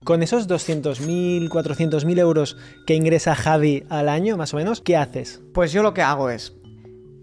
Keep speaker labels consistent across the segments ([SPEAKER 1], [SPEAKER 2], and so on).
[SPEAKER 1] Con esos 200.000, 400.000 euros que ingresa Javi al año, más o menos, ¿qué haces?
[SPEAKER 2] Pues yo lo que hago es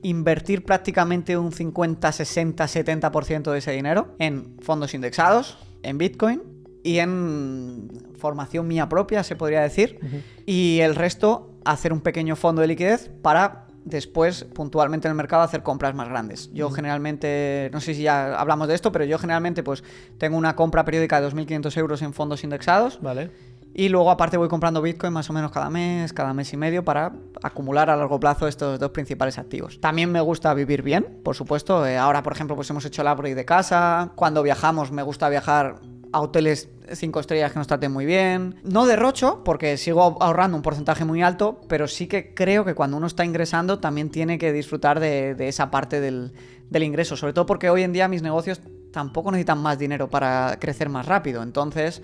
[SPEAKER 2] invertir prácticamente un 50, 60, 70% de ese dinero en fondos indexados, en Bitcoin y en formación mía propia, se podría decir. Y el resto, hacer un pequeño fondo de liquidez para después, puntualmente en el mercado, hacer compras más grandes. Yo generalmente, no sé si ya hablamos de esto, pero yo generalmente pues tengo una compra periódica de 2.500 euros en fondos indexados.
[SPEAKER 1] Vale.
[SPEAKER 2] Y luego aparte voy comprando Bitcoin más o menos cada mes y medio para acumular a largo plazo estos dos principales activos. También me gusta vivir bien, por supuesto. Ahora, por ejemplo, pues hemos hecho el upgrade de casa. Cuando viajamos me gusta viajar a hoteles 5 estrellas que nos traten muy bien. No derrocho, porque sigo ahorrando un porcentaje muy alto, pero sí que creo que cuando uno está ingresando también tiene que disfrutar de esa parte del ingreso. Sobre todo porque hoy en día mis negocios tampoco necesitan más dinero para crecer más rápido. Entonces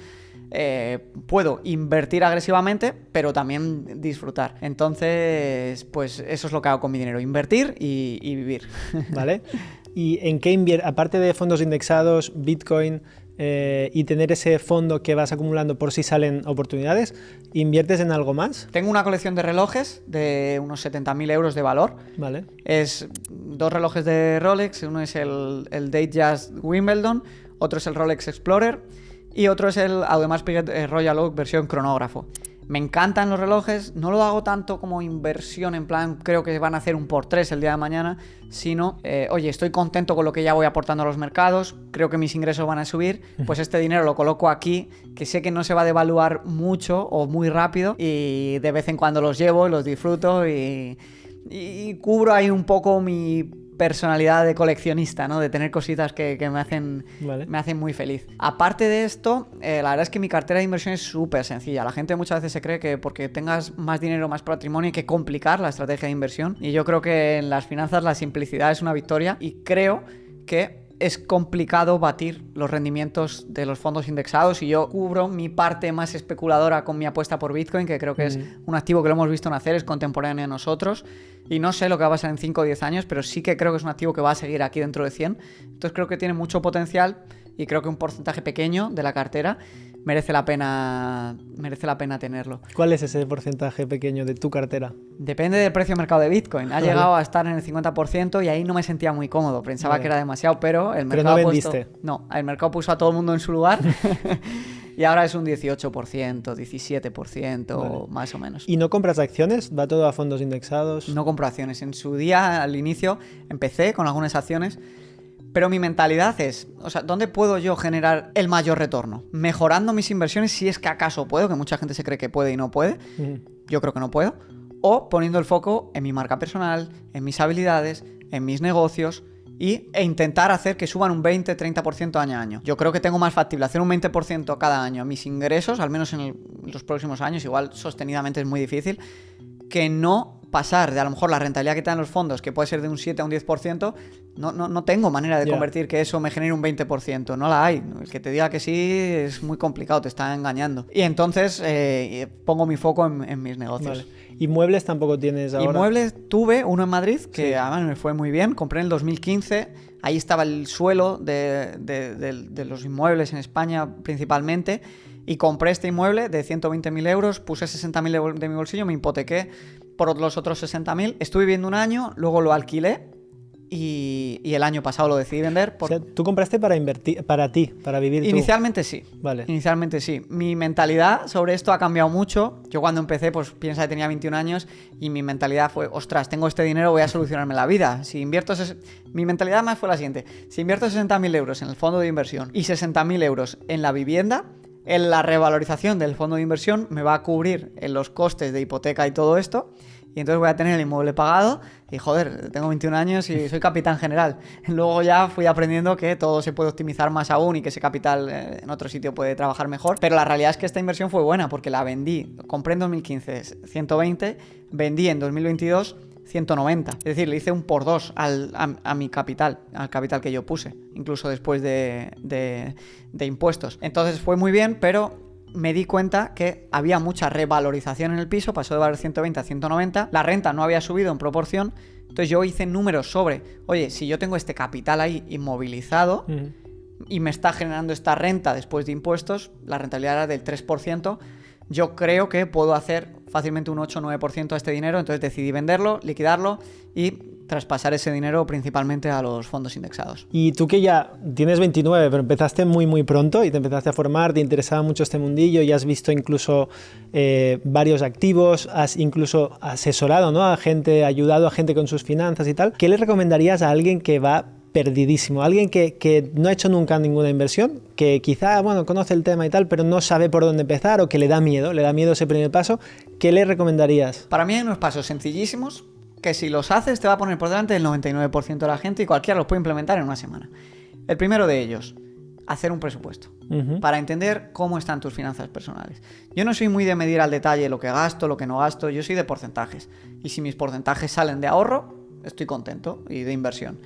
[SPEAKER 2] puedo invertir agresivamente, pero también disfrutar. Entonces, pues eso es lo que hago con mi dinero. Invertir y vivir.
[SPEAKER 1] Vale. ¿Y en qué inviertes? Aparte de fondos indexados, Bitcoin... y tener ese fondo que vas acumulando por si salen oportunidades, ¿inviertes en algo más?
[SPEAKER 2] Tengo una colección de relojes de unos 70.000 euros de valor.
[SPEAKER 1] Vale.
[SPEAKER 2] Es 2 relojes de Rolex, uno es el Datejust Wimbledon, otro es el Rolex Explorer y otro es el Audemars Piguet Royal Oak versión cronógrafo. Me encantan los relojes, no lo hago tanto como inversión, en plan, creo que van a hacer un por 3 el día de mañana, sino, oye, estoy contento con lo que ya voy aportando a los mercados, creo que mis ingresos van a subir, pues este dinero lo coloco aquí, que sé que no se va a devaluar mucho o muy rápido, y de vez en cuando los llevo, los disfruto y cubro ahí un poco mi personalidad de coleccionista, ¿no? De tener cositas que me hacen muy feliz. Aparte de esto, la verdad es que mi cartera de inversión es súper sencilla. La gente muchas veces se cree que porque tengas más dinero, más patrimonio, hay que complicar la estrategia de inversión. Y yo creo que en las finanzas la simplicidad es una victoria y creo que es complicado batir los rendimientos de los fondos indexados y yo cubro mi parte más especuladora con mi apuesta por Bitcoin, que creo que es un activo que lo hemos visto nacer, es contemporáneo a nosotros y no sé lo que va a pasar en 5 o 10 años, pero sí que creo que es un activo que va a seguir aquí dentro de 100. Entonces creo que tiene mucho potencial y creo que un porcentaje pequeño de la cartera merece la pena tenerlo.
[SPEAKER 1] ¿Cuál es ese porcentaje pequeño de tu cartera?
[SPEAKER 2] Depende del precio de mercado de Bitcoin. Ha llegado a estar en el 50% y ahí no me sentía muy cómodo. Pensaba que era demasiado, pero el mercado
[SPEAKER 1] no vendiste.
[SPEAKER 2] El mercado puso a todo el mundo en su lugar y ahora es un 18%, 17%, más o menos.
[SPEAKER 1] ¿Y no compras acciones? ¿Va todo a fondos indexados?
[SPEAKER 2] No compro acciones. En su día, al inicio, empecé con algunas acciones. Pero mi mentalidad es, o sea, ¿dónde puedo yo generar el mayor retorno? Mejorando mis inversiones, si es que acaso puedo, que mucha gente se cree que puede y no puede. Yo creo que no puedo. O poniendo el foco en mi marca personal, en mis habilidades, en mis negocios e intentar hacer que suban un 20-30% año a año. Yo creo que tengo más factible hacer un 20% cada año mis ingresos, al menos en los próximos años, igual sostenidamente es muy difícil, que no pasar de a lo mejor la rentabilidad que te dan los fondos, que puede ser de un 7 a un 10%, no tengo manera de convertir que eso me genere un 20%, no la hay. El que te diga que sí es muy complicado, te está engañando. Y entonces pongo mi foco en mis negocios. Vale.
[SPEAKER 1] ¿Inmuebles tampoco tienes ahora?
[SPEAKER 2] Inmuebles tuve uno en Madrid, que además me fue muy bien, compré en el 2015, ahí estaba el suelo de los inmuebles en España principalmente, y compré este inmueble de 120.000 euros, puse 60.000 euros de mi bolsillo, me hipotequé por los otros 60.000, estuve viviendo un año, luego lo alquilé y el año pasado lo decidí vender.
[SPEAKER 1] O sea, ¿tú compraste para invertir, para ti, para vivir tú?
[SPEAKER 2] Inicialmente sí.
[SPEAKER 1] Vale.
[SPEAKER 2] Inicialmente sí. Mi mentalidad sobre esto ha cambiado mucho. Yo cuando empecé, pues piensa que tenía 21 años y mi mentalidad fue, ostras, tengo este dinero, voy a solucionarme la vida. Si invierto... Mi mentalidad más fue la siguiente. Si invierto 60.000 euros en el fondo de inversión y 60.000 euros en la vivienda, en la revalorización del fondo de inversión me va a cubrir en los costes de hipoteca y todo esto, y entonces voy a tener el inmueble pagado y joder, tengo 21 años y soy capitán general. Luego ya fui aprendiendo que todo se puede optimizar más aún y que ese capital en otro sitio puede trabajar mejor, pero la realidad es que esta inversión fue buena porque la vendí, compré en 2015 120, vendí en 2022 190, es decir, le hice un por 2 a mi capital, al capital que yo puse, incluso después de impuestos. Entonces fue muy bien, pero me di cuenta que había mucha revalorización en el piso, pasó de valer 120 a 190, la renta no había subido en proporción, entonces yo hice números sobre, oye, si yo tengo este capital ahí inmovilizado, y me está generando esta renta después de impuestos, la rentabilidad era del 3%, yo creo que puedo hacer fácilmente un 8 o 9% a este dinero, entonces decidí venderlo, liquidarlo y traspasar ese dinero principalmente a los fondos indexados.
[SPEAKER 1] Y tú que ya tienes 29, pero empezaste muy muy pronto y te empezaste a formar, te interesaba mucho este mundillo y has visto incluso varios activos, has incluso asesorado, ¿no? a gente, ayudado a gente con sus finanzas y tal. ¿Qué le recomendarías a alguien que va perdidísimo? Alguien que no ha hecho nunca ninguna inversión, que quizá, bueno, conoce el tema y tal, pero no sabe por dónde empezar o que le da miedo ese primer paso. ¿Qué le recomendarías?
[SPEAKER 2] Para mí hay unos pasos sencillísimos que si los haces te va a poner por delante el 99% de la gente y cualquiera los puede implementar en una semana. El primero de ellos, hacer un presupuesto para entender cómo están tus finanzas personales. Yo no soy muy de medir al detalle lo que gasto, lo que no gasto, yo soy de porcentajes. Y si mis porcentajes salen de ahorro, estoy contento, y de inversión.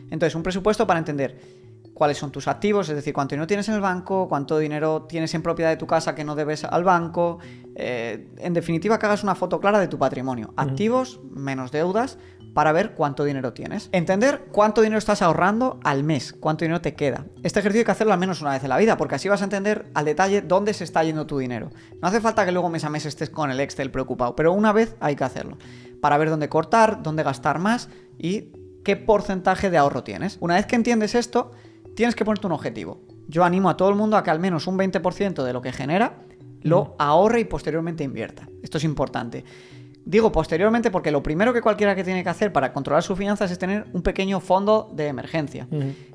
[SPEAKER 2] Entonces, un presupuesto para entender cuáles son tus activos, es decir, cuánto dinero tienes en el banco, cuánto dinero tienes en propiedad de tu casa que no debes al banco. En definitiva, que hagas una foto clara de tu patrimonio. Activos menos deudas para ver cuánto dinero tienes. Entender cuánto dinero estás ahorrando al mes, cuánto dinero te queda. Este ejercicio hay que hacerlo al menos una vez en la vida, porque así vas a entender al detalle dónde se está yendo tu dinero. No hace falta que luego mes a mes estés con el Excel preocupado, pero una vez hay que hacerlo. Para ver dónde cortar, dónde gastar más y qué porcentaje de ahorro tienes. Una vez que entiendes esto, tienes que ponerte un objetivo. Yo animo a todo el mundo a que al menos un 20% de lo que genera lo ahorre y posteriormente invierta. Esto es importante. Digo posteriormente porque lo primero que cualquiera que tiene que hacer para controlar sus finanzas es tener un pequeño fondo de emergencia.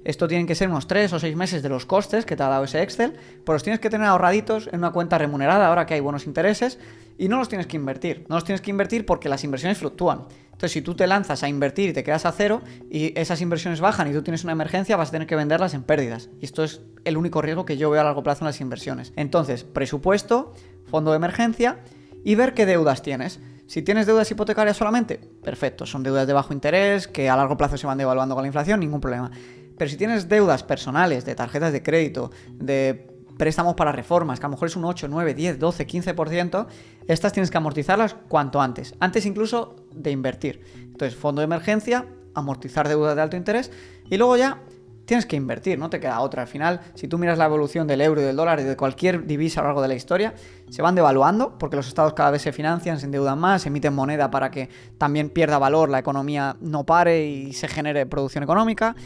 [SPEAKER 2] Esto tienen que ser unos 3 o 6 meses de los costes que te ha dado ese Excel, pero los tienes que tener ahorraditos en una cuenta remunerada ahora que hay buenos intereses y no los tienes que invertir. No los tienes que invertir porque las inversiones fluctúan. Entonces, si tú te lanzas a invertir y te quedas a cero y esas inversiones bajan y tú tienes una emergencia, vas a tener que venderlas en pérdidas. Y esto es el único riesgo que yo veo a largo plazo en las inversiones. Entonces, presupuesto, fondo de emergencia y ver qué deudas tienes. Si tienes deudas hipotecarias solamente, perfecto, son deudas de bajo interés que a largo plazo se van devaluando con la inflación, ningún problema. Pero si tienes deudas personales, de tarjetas de crédito, de préstamos para reformas, que a lo mejor es un 8, 9, 10, 12, 15%, estas tienes que amortizarlas cuanto antes incluso de invertir. Entonces, fondo de emergencia, amortizar deudas de alto interés y luego ya tienes que invertir, no te queda otra. Al final, si tú miras la evolución del euro y del dólar y de cualquier divisa a lo largo de la historia, se van devaluando porque los estados cada vez se financian, se endeudan más, emiten moneda para que también pierda valor, la economía no pare y se genere producción económica.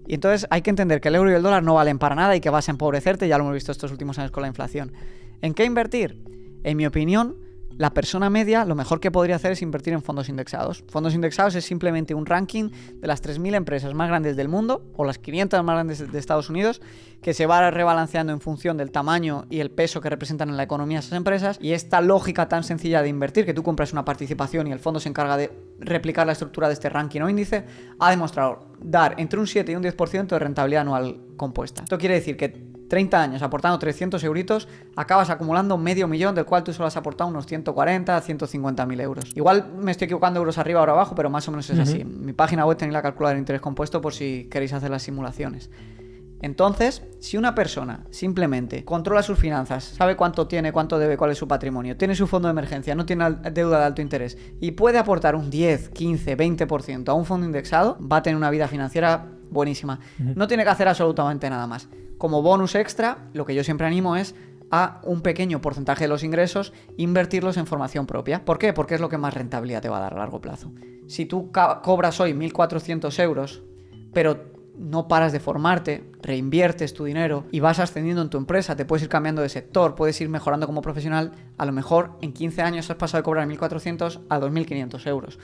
[SPEAKER 2] Y entonces hay que entender que el euro y el dólar no valen para nada y que vas a empobrecerte, ya lo hemos visto estos últimos años con la inflación. ¿En qué invertir? En mi opinión, la persona media lo mejor que podría hacer es invertir en fondos indexados. Fondos indexados es simplemente un ranking de las 3.000 empresas más grandes del mundo o las 500 más grandes de Estados Unidos que se va rebalanceando en función del tamaño y el peso que representan en la economía esas empresas, y esta lógica tan sencilla de invertir, que tú compras una participación y el fondo se encarga de replicar la estructura de este ranking o índice, ha demostrado dar entre un 7 y un 10% de rentabilidad anual compuesta. Esto quiere decir que 30 años aportando 300 euritos, acabas acumulando $500.000, del cual tú solo has aportado unos 140 a 150.000 euros. Igual me estoy equivocando euros arriba o abajo, pero más o menos es así. En mi página web tenéis la calculadora de interés compuesto por si queréis hacer las simulaciones. Entonces, si una persona simplemente controla sus finanzas, sabe cuánto tiene, cuánto debe, cuál es su patrimonio, tiene su fondo de emergencia, no tiene deuda de alto interés y puede aportar un 10, 15, 20% a un fondo indexado, va a tener una vida financiera buenísima. No tiene que hacer absolutamente nada más. Como bonus extra, lo que yo siempre animo es a un pequeño porcentaje de los ingresos invertirlos en formación propia. ¿Por qué? Porque es lo que más rentabilidad te va a dar a largo plazo. Si tú cobras hoy 1.400 euros, pero no paras de formarte, reinviertes tu dinero y vas ascendiendo en tu empresa, te puedes ir cambiando de sector, puedes ir mejorando como profesional, a lo mejor en 15 años has pasado de cobrar 1.400 a 2.500 euros.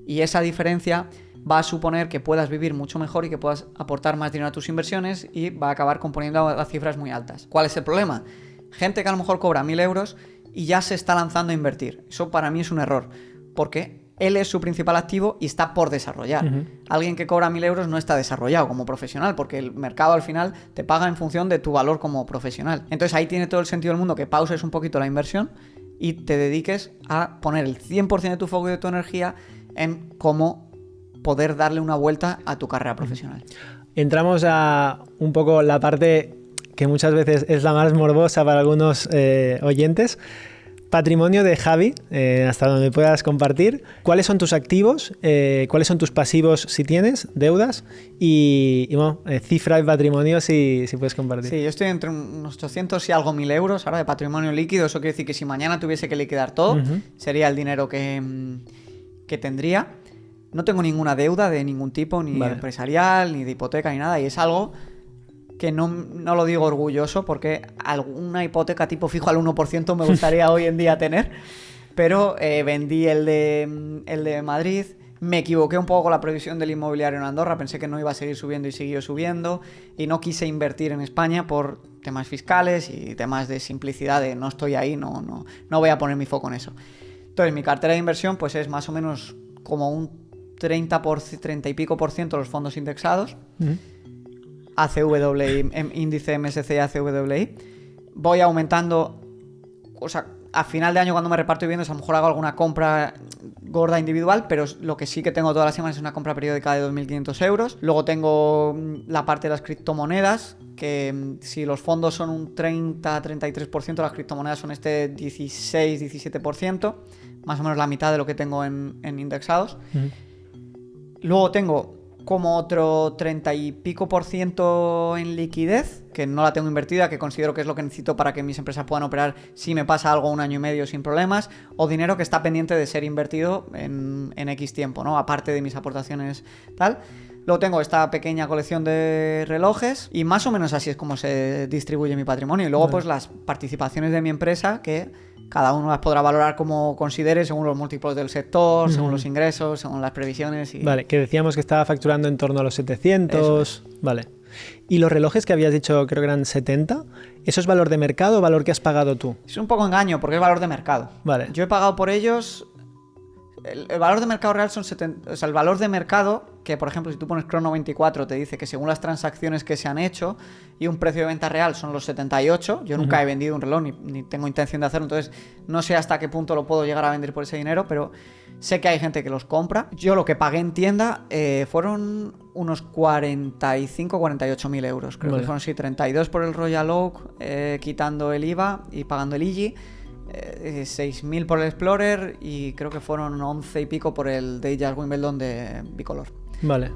[SPEAKER 2] Y esa diferencia va a suponer que puedas vivir mucho mejor y que puedas aportar más dinero a tus inversiones y va a acabar componiendo a cifras muy altas. ¿Cuál es el problema? Gente que a lo mejor cobra 1.000 euros y ya se está lanzando a invertir. Eso para mí es un error, porque él es su principal activo y está por desarrollar. Alguien que cobra 1.000 euros no está desarrollado como profesional, porque el mercado al final te paga en función de tu valor como profesional. Entonces ahí tiene todo el sentido del mundo que pauses un poquito la inversión y te dediques a poner el 100% de tu foco y de tu energía en cómo poder darle una vuelta a tu carrera profesional.
[SPEAKER 1] Entramos a un poco la parte que muchas veces es la más morbosa para algunos oyentes, Patrimonio de Javi, hasta donde puedas compartir. ¿Cuáles son tus activos? ¿Cuáles son tus pasivos si tienes? ¿Deudas? Y bueno, cifra de patrimonio si puedes compartir.
[SPEAKER 2] Sí, yo estoy entre unos 800 y algo 1000 euros ahora de patrimonio líquido. Eso quiere decir que si mañana tuviese que liquidar todo, sería el dinero que tendría. No tengo ninguna deuda de ningún tipo, ni empresarial, ni de hipoteca, ni nada. Y es algo que no lo digo orgulloso, porque alguna hipoteca tipo fijo al 1% me gustaría hoy en día tener. Pero vendí el de Madrid. Me equivoqué un poco con la previsión del inmobiliario en Andorra. Pensé que no iba a seguir subiendo y siguió subiendo. Y no quise invertir en España por temas fiscales y temas de simplicidad, de no estoy ahí, no voy a poner mi foco en eso. Entonces mi cartera de inversión pues es más o menos como un 30 y pico por ciento los fondos indexados. ACWI, índice MSCI ACWI. Voy aumentando, o sea, a final de año cuando me reparto viviendas a lo mejor hago alguna compra gorda individual, pero lo que sí que tengo todas las semanas es una compra periódica de 2.500 euros. Luego tengo la parte de las criptomonedas, que si los fondos son un 30-33%, las criptomonedas son 16-17%, más o menos la mitad de lo que tengo en indexados. Luego tengo como otro 30 y pico por ciento en liquidez, que no la tengo invertida, que considero que es lo que necesito para que mis empresas puedan operar si me pasa algo un año y medio sin problemas, o dinero que está pendiente de ser invertido en X tiempo, ¿no? Aparte de mis aportaciones tal. Luego tengo esta pequeña colección de relojes y más o menos así es como se distribuye mi patrimonio. Y luego pues las participaciones de mi empresa, que cada uno las podrá valorar como considere según los múltiplos del sector, según los ingresos, según las previsiones.
[SPEAKER 1] Vale, que decíamos que estaba facturando en torno a los 700. Vale. ¿Y los relojes que habías dicho, creo que eran 70? ¿Eso es valor de mercado o valor que has pagado tú?
[SPEAKER 2] Es un poco engaño porque es valor de mercado.
[SPEAKER 1] Vale.
[SPEAKER 2] Yo he pagado por ellos... El valor de mercado real son 70... O sea, el valor de mercado, que por ejemplo si tú pones Crono 24 te dice que según las transacciones que se han hecho y un precio de venta real son los 78. Yo nunca he vendido un reloj ni tengo intención de hacerlo, entonces no sé hasta qué punto lo puedo llegar a vender por ese dinero, pero sé que hay gente que los compra. Yo lo que pagué en tienda fueron unos 48 mil euros. Creo que fueron 32 por el Royal Oak, quitando el IVA y pagando el IGI. 6.000 por el Explorer y creo que fueron 11 y pico por el Datejust Wimbledon de bicolor.
[SPEAKER 1] Vale.